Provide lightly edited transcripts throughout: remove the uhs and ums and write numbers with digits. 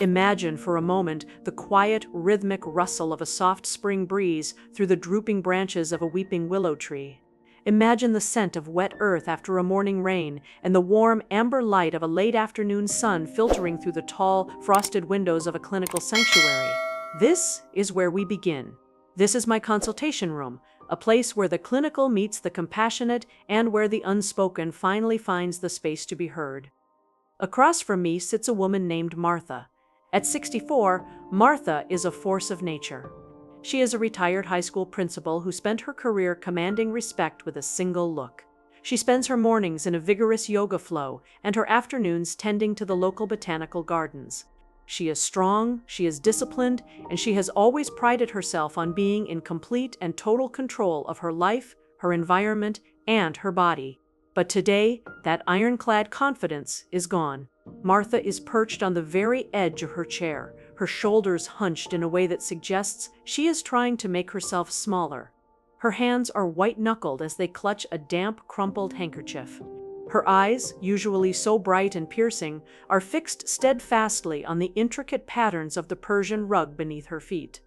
Imagine for a moment the quiet, rhythmic rustle of a soft spring breeze through the drooping branches of a weeping willow tree. Imagine the scent of wet earth after a morning rain and the warm, amber light of a late afternoon sun filtering through the tall, frosted windows of a clinical sanctuary. This is where we begin. This is my consultation room, a place where the clinical meets the compassionate and where the unspoken finally finds the space to be heard. Across from me sits a woman named Martha. At 64, Martha is a force of nature. She is a retired high school principal who spent her career commanding respect with a single look. She spends her mornings in a vigorous yoga flow and her afternoons tending to the local botanical gardens. She is strong, she is disciplined, and she has always prided herself on being in complete and total control of her life, her environment, and her body. But today, that ironclad confidence is gone. Martha is perched on the very edge of her chair, her shoulders hunched in a way that suggests she is trying to make herself smaller. Her hands are white-knuckled as they clutch a damp, crumpled handkerchief. Her eyes, usually so bright and piercing, are fixed steadfastly on the intricate patterns of the Persian rug beneath her feet.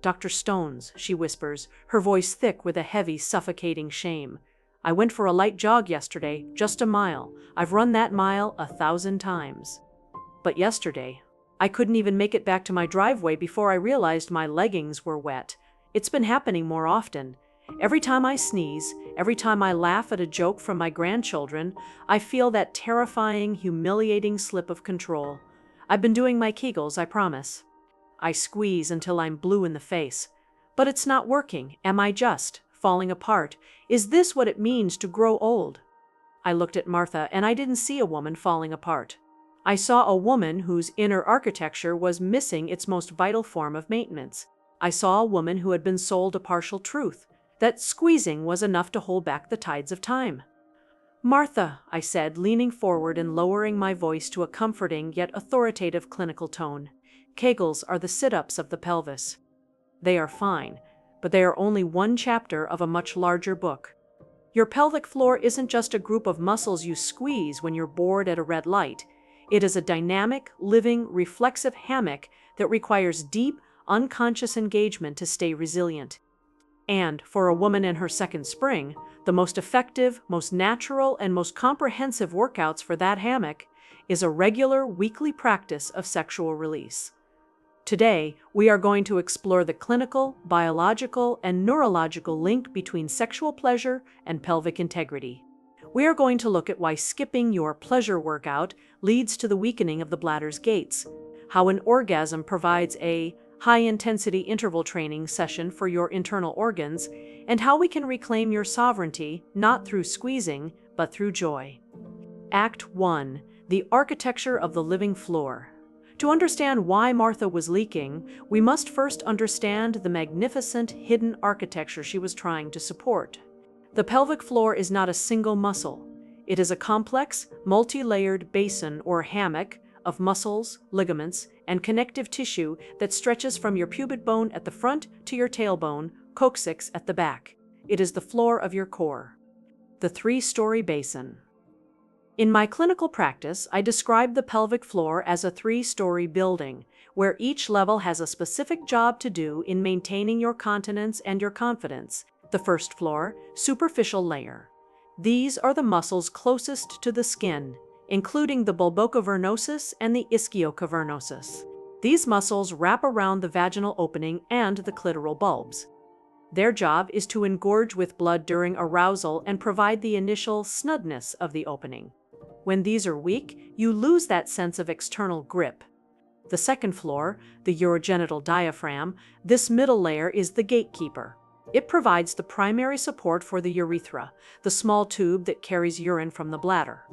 "Dr. Stones," she whispers, her voice thick with a heavy, suffocating shame. "I went for a light jog yesterday, just a mile. I've run that mile 1,000 times. But yesterday, I couldn't even make it back to my driveway before I realized my leggings were wet. It's been happening more often. Every time I sneeze, every time I laugh at a joke from my grandchildren, I feel that terrifying, humiliating slip of control. I've been doing my Kegels, I promise. I squeeze until I'm blue in the face. But it's not working. Am I just falling apart? Is this what it means to grow old?" I looked at Martha, and I didn't see a woman falling apart. I saw a woman whose inner architecture was missing its most vital form of maintenance. I saw a woman who had been sold a partial truth, that squeezing was enough to hold back the tides of time. "Martha," I said, leaning forward and lowering my voice to a comforting yet authoritative clinical tone, "Kegels are the sit-ups of the pelvis. They are fine, but they are only one chapter of a much larger book. Your pelvic floor isn't just a group of muscles you squeeze when you're bored at a red light. It is a dynamic, living, reflexive hammock that requires deep, unconscious engagement to stay resilient. And for a woman in her second spring, the most effective, most natural, and most comprehensive workouts for that hammock is a regular weekly practice of sexual release. Today, we are going to explore the clinical, biological, and neurological link between sexual pleasure and pelvic integrity. We are going to look at why skipping your pleasure workout leads to the weakening of the bladder's gates, how an orgasm provides a high-intensity interval training session for your internal organs, and how we can reclaim your sovereignty not through squeezing, but through joy. Act 1. The architecture of the living floor. To understand why Martha was leaking, we must first understand the magnificent hidden architecture she was trying to support. The pelvic floor is not a single muscle. It is a complex, multi-layered basin or hammock of muscles, ligaments, and connective tissue that stretches from your pubis bone at the front to your tailbone, coccyx at the back. It is the floor of your core. The three-story basin. In my clinical practice, I describe the pelvic floor as a three-story building, where each level has a specific job to do in maintaining your continence and your confidence. The first floor, superficial layer. These are the muscles closest to the skin, including the bulbocavernosus and the ischiocavernosus. These muscles wrap around the vaginal opening and the clitoral bulbs. Their job is to engorge with blood during arousal and provide the initial snugness of the opening. When these are weak, you lose that sense of external grip. The second floor, the urogenital diaphragm, this middle layer is the gatekeeper. It provides the primary support for the urethra, the small tube that carries urine from the bladder.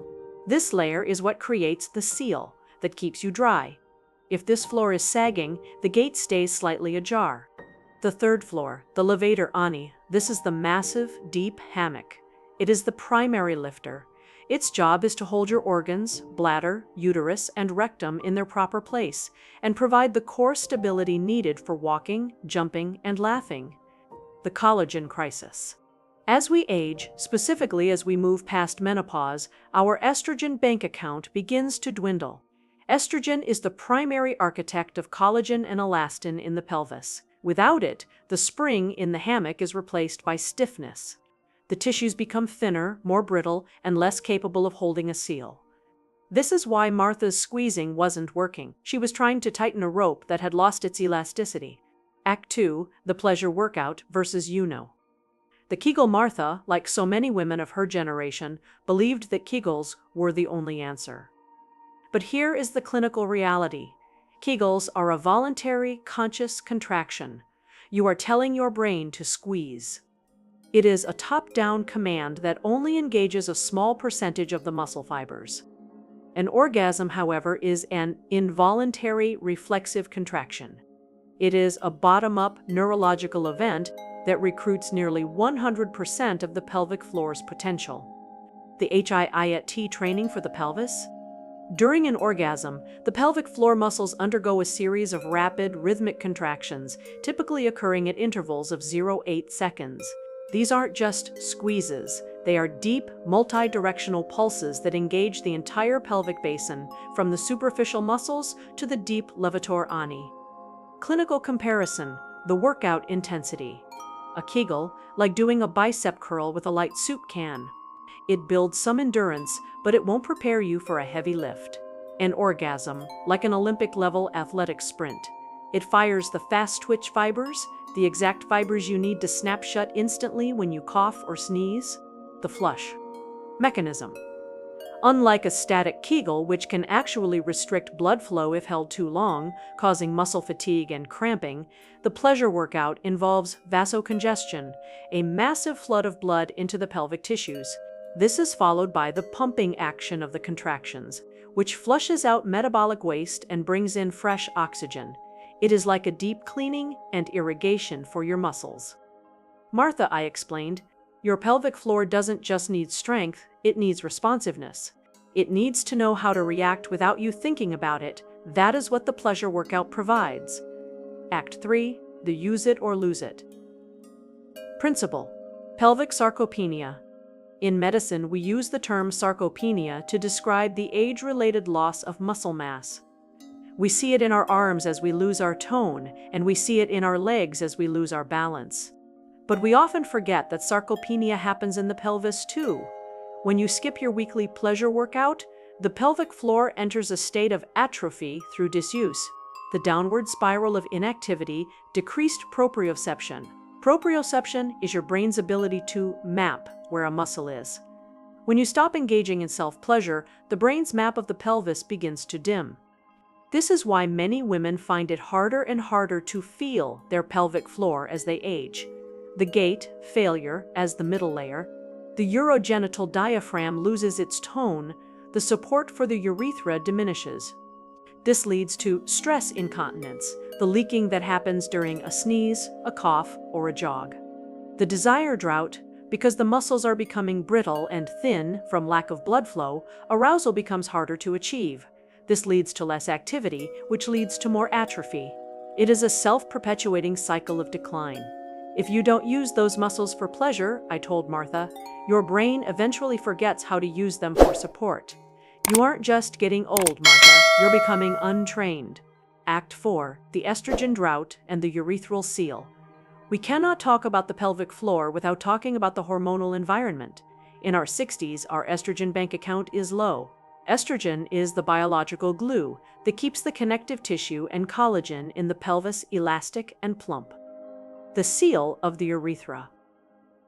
This layer is what creates the seal that keeps you dry. If this floor is sagging, the gate stays slightly ajar. The third floor, the levator ani, this is the massive, deep hammock. It is the primary lifter. Its job is to hold your organs, bladder, uterus, and rectum in their proper place and provide the core stability needed for walking, jumping, and laughing. The collagen crisis. As we age, specifically as we move past menopause, our estrogen bank account begins to dwindle. Estrogen is the primary architect of collagen and elastin in the pelvis. Without it, the spring in the hammock is replaced by stiffness. The tissues become thinner, more brittle, and less capable of holding a seal. This is why Martha's squeezing wasn't working. She was trying to tighten a rope that had lost its elasticity. Act 2, the pleasure workout versus you-know. The Kegel Martha, like so many women of her generation, believed that Kegels were the only answer. But here is the clinical reality. Kegels are a voluntary, conscious contraction. You are telling your brain to squeeze. It is a top-down command that only engages a small percentage of the muscle fibers. An orgasm, however, is an involuntary reflexive contraction. It is a bottom-up neurological event that recruits nearly 100% of the pelvic floor's potential. The HIIT training for the pelvis? During an orgasm, the pelvic floor muscles undergo a series of rapid, rhythmic contractions, typically occurring at intervals of 0.8 seconds. These aren't just squeezes. They are deep, multi-directional pulses that engage the entire pelvic basin, from the superficial muscles to the deep levator ani. Clinical comparison: the workout intensity. A Kegel, like doing a bicep curl with a light soup can. It builds some endurance, but it won't prepare you for a heavy lift. An orgasm, like an Olympic-level athletic sprint. It fires the fast twitch fibers, the exact fibers you need to snap shut instantly when you cough or sneeze. The flush mechanism. Unlike a static Kegel, which can actually restrict blood flow if held too long, causing muscle fatigue and cramping, the pleasure workout involves vasocongestion, a massive flood of blood into the pelvic tissues. This is followed by the pumping action of the contractions, which flushes out metabolic waste and brings in fresh oxygen. It is like a deep cleaning and irrigation for your muscles. Martha, I explained, your pelvic floor doesn't just need strength, it needs responsiveness. It needs to know how to react without you thinking about it. That is what the pleasure workout provides. Act 3, the use it or lose it. Principle: pelvic sarcopenia. In medicine, we use the term sarcopenia to describe the age-related loss of muscle mass. We see it in our arms as we lose our tone, and we see it in our legs as we lose our balance. But we often forget that sarcopenia happens in the pelvis too. When you skip your weekly pleasure workout, the pelvic floor enters a state of atrophy through disuse. The downward spiral of inactivity, decreased proprioception. Proprioception is your brain's ability to map where a muscle is. When you stop engaging in self-pleasure, the brain's map of the pelvis begins to dim. This is why many women find it harder and harder to feel their pelvic floor as they age. The gait, failure, as the middle layer. The urogenital diaphragm loses its tone. The support for the urethra diminishes. This leads to stress incontinence, the leaking that happens during a sneeze, a cough, or a jog. The desire drought, because the muscles are becoming brittle and thin from lack of blood flow, arousal becomes harder to achieve. This leads to less activity, which leads to more atrophy. It is a self-perpetuating cycle of decline. If you don't use those muscles for pleasure, I told Martha, your brain eventually forgets how to use them for support. You aren't just getting old, Martha, you're becoming untrained. Act 4, the estrogen drought and the urethral seal. We cannot talk about the pelvic floor without talking about the hormonal environment. In our 60s, our estrogen bank account is low. Estrogen is the biological glue that keeps the connective tissue and collagen in the pelvis elastic and plump. The seal of the urethra.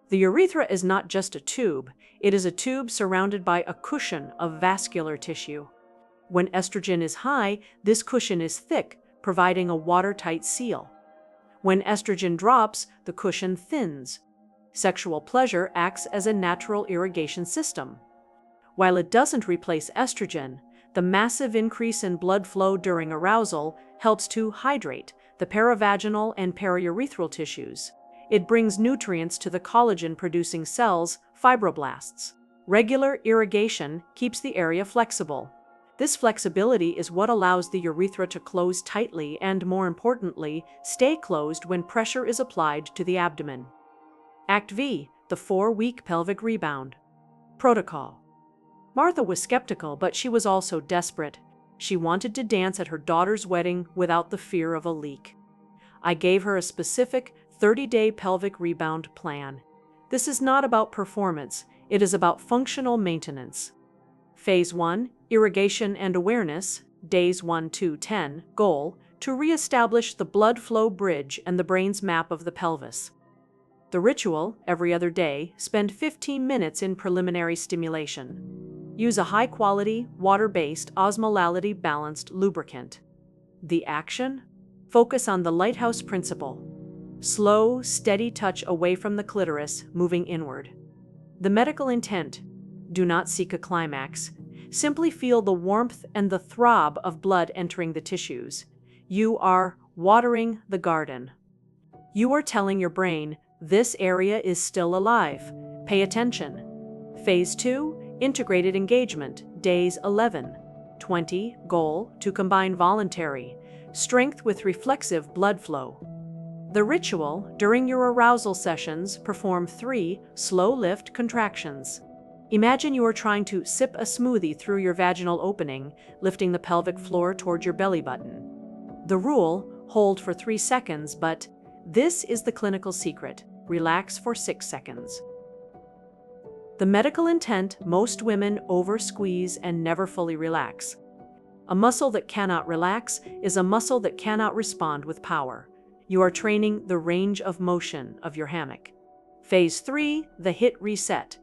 The urethra is not just a tube, it is a tube surrounded by a cushion of vascular tissue. When estrogen is high, this cushion is thick, providing a watertight seal. When estrogen drops, the cushion thins. Sexual pleasure acts as a natural irrigation system. While it doesn't replace estrogen, the massive increase in blood flow during arousal helps to hydrate the paravaginal and periurethral tissues. It brings nutrients to the collagen-producing cells, fibroblasts. Regular irrigation keeps the area flexible. This flexibility is what allows the urethra to close tightly and, more importantly, stay closed when pressure is applied to the abdomen. Act V, the 4-week pelvic rebound. Protocol. Martha was skeptical, but she was also desperate. She wanted to dance at her daughter's wedding without the fear of a leak. I gave her a specific 30-day pelvic rebound plan. This is not about performance, it is about functional maintenance. Phase 1, Irrigation and Awareness, days 1 to 10, goal, to reestablish the blood flow bridge and the brain's map of the pelvis. The ritual, every other day, spend 15 minutes in preliminary stimulation. Use a high-quality, water-based, osmolality-balanced lubricant. The action? Focus on the lighthouse principle. Slow, steady touch away from the clitoris, moving inward. The medical intent: do not seek a climax. Simply feel the warmth and the throb of blood entering the tissues. You are watering the garden. You are telling your brain, this area is still alive. Pay attention. Phase 2, Integrated Engagement, days 11. 20, goal, to combine voluntary strength with reflexive blood flow. The ritual: during your arousal sessions, perform 3 slow lift contractions. Imagine you are trying to sip a smoothie through your vaginal opening, lifting the pelvic floor toward your belly button. The rule: hold for 3 seconds, but this is the clinical secret: relax for 6 seconds. The medical intent: most women over-squeeze and never fully relax. A muscle that cannot relax is a muscle that cannot respond with power. You are training the range of motion of your hammock. Phase 3, the HIT reset.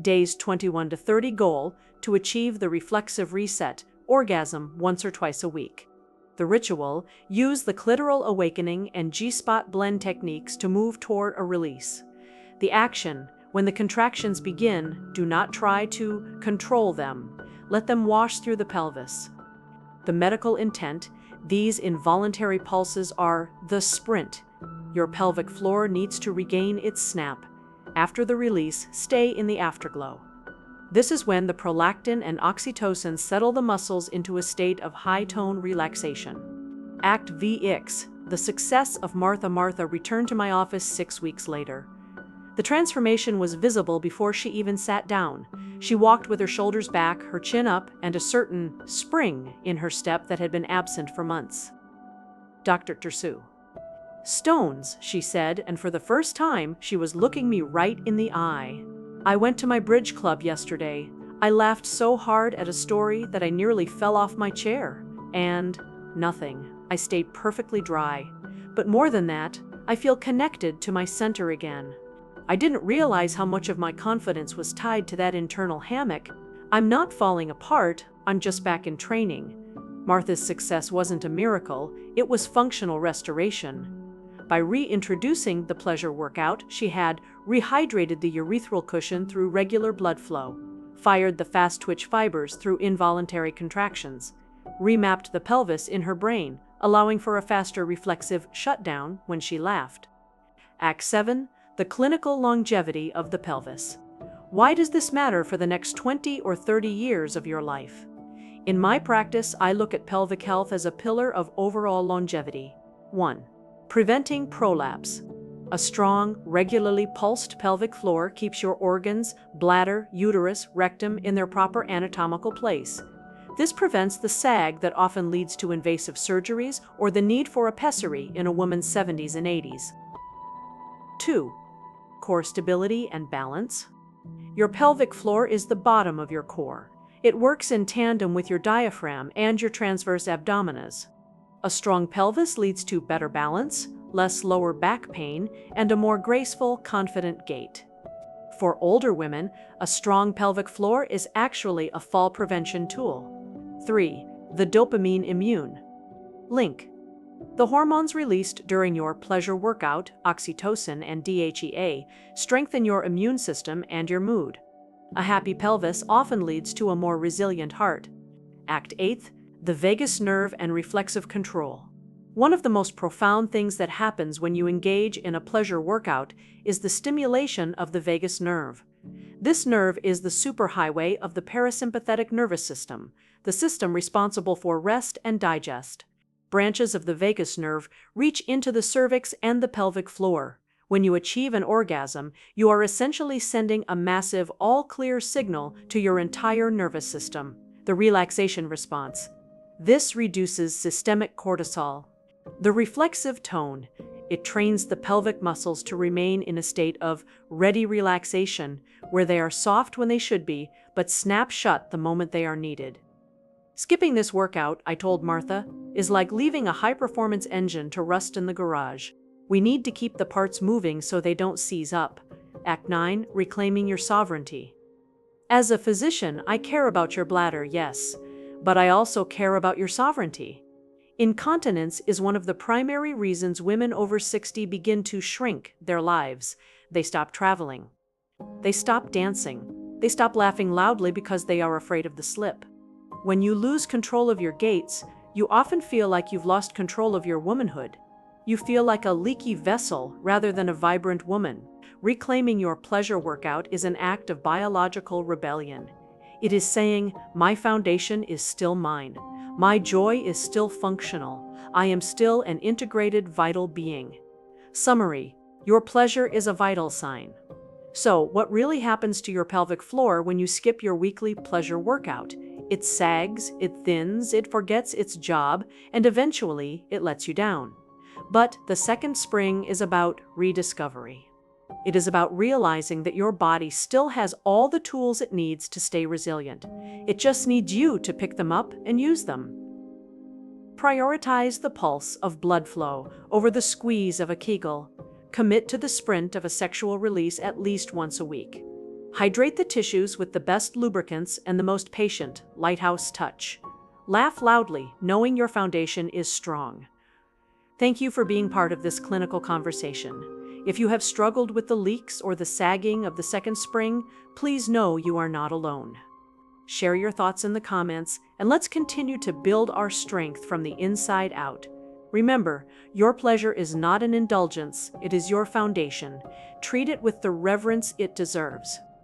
Days 21 to 30, goal, to achieve the reflexive reset, orgasm once or twice a week. The ritual: use the clitoral awakening and G-spot blend techniques to move toward a release. The action: when the contractions begin, do not try to control them. Let them wash through the pelvis. The medical intent: these involuntary pulses are the sprint. Your pelvic floor needs to regain its snap. After the release, stay in the afterglow. This is when the prolactin and oxytocin settle the muscles into a state of high-tone relaxation. Act VX, the success of Martha. Martha returned to my office 6 weeks later. The transformation was visible before she even sat down. She walked with her shoulders back, her chin up, and a certain spring in her step that had been absent for months. Dr. Tersu. Stones, she said, and for the first time, she was looking me right in the eye. I went to my bridge club yesterday. I laughed so hard at a story that I nearly fell off my chair. And nothing. I stayed perfectly dry. But more than that, I feel connected to my center again. I didn't realize how much of my confidence was tied to that internal hammock. I'm not falling apart, I'm just back in training. Martha's success wasn't a miracle, it was functional restoration. By reintroducing the pleasure workout, she had rehydrated the urethral cushion through regular blood flow, fired the fast-twitch fibers through involuntary contractions, remapped the pelvis in her brain, allowing for a faster reflexive shutdown when she laughed. Act 7. The clinical longevity of the pelvis. Why does this matter for the next 20 or 30 years of your life? In my practice, I look at pelvic health as a pillar of overall longevity. 1. Preventing prolapse. A strong, regularly pulsed pelvic floor keeps your organs, bladder, uterus, rectum in their proper anatomical place. This prevents the sag that often leads to invasive surgeries or the need for a pessary in a woman's 70s and 80s. 2. Core stability and balance. Your pelvic floor is the bottom of your core. It works in tandem with your diaphragm and your transverse abdominis. A strong pelvis leads to better balance, less lower back pain, and a more graceful, confident gait. For older women, a strong pelvic floor is actually a fall prevention tool. 3. The dopamine immune link. The hormones released during your pleasure workout, oxytocin and DHEA, strengthen your immune system and your mood. A happy pelvis often leads to a more resilient heart. Act 8. The vagus nerve and reflexive control. One of the most profound things that happens when you engage in a pleasure workout is the stimulation of the vagus nerve. This nerve is the superhighway of the parasympathetic nervous system, the system responsible for rest and digest. Branches of the vagus nerve reach into the cervix and the pelvic floor. When you achieve an orgasm, you are essentially sending a massive all-clear signal to your entire nervous system. The relaxation response. This reduces systemic cortisol. The reflexive tone, it trains the pelvic muscles to remain in a state of ready relaxation, where they are soft when they should be, but snap shut the moment they are needed. Skipping this workout, I told Martha, is like leaving a high-performance engine to rust in the garage. We need to keep the parts moving so they don't seize up. Act 9, reclaiming your sovereignty. As a physician, I care about your bladder, yes, but I also care about your sovereignty. Incontinence is one of the primary reasons women over 60 begin to shrink their lives. They stop traveling. They stop dancing. They stop laughing loudly because they are afraid of the slip. When you lose control of your gaits, you often feel like you've lost control of your womanhood. You feel like a leaky vessel rather than a vibrant woman. Reclaiming your pleasure workout is an act of biological rebellion. It is saying, my foundation is still mine. My joy is still functional. I am still an integrated, vital being. Summary: your pleasure is a vital sign. So, what really happens to your pelvic floor when you skip your weekly pleasure workout? It sags, it thins, it forgets its job, and eventually it lets you down. But the second spring is about rediscovery. It is about realizing that your body still has all the tools it needs to stay resilient. It just needs you to pick them up and use them. Prioritize the pulse of blood flow over the squeeze of a Kegel. Commit to the sprint of a sexual release at least once a week. Hydrate the tissues with the best lubricants and the most patient, lighthouse touch. Laugh loudly, knowing your foundation is strong. Thank you for being part of this clinical conversation. If you have struggled with the leaks or the sagging of the second spring, please know you are not alone. Share your thoughts in the comments, and let's continue to build our strength from the inside out. Remember, your pleasure is not an indulgence, it is your foundation. Treat it with the reverence it deserves.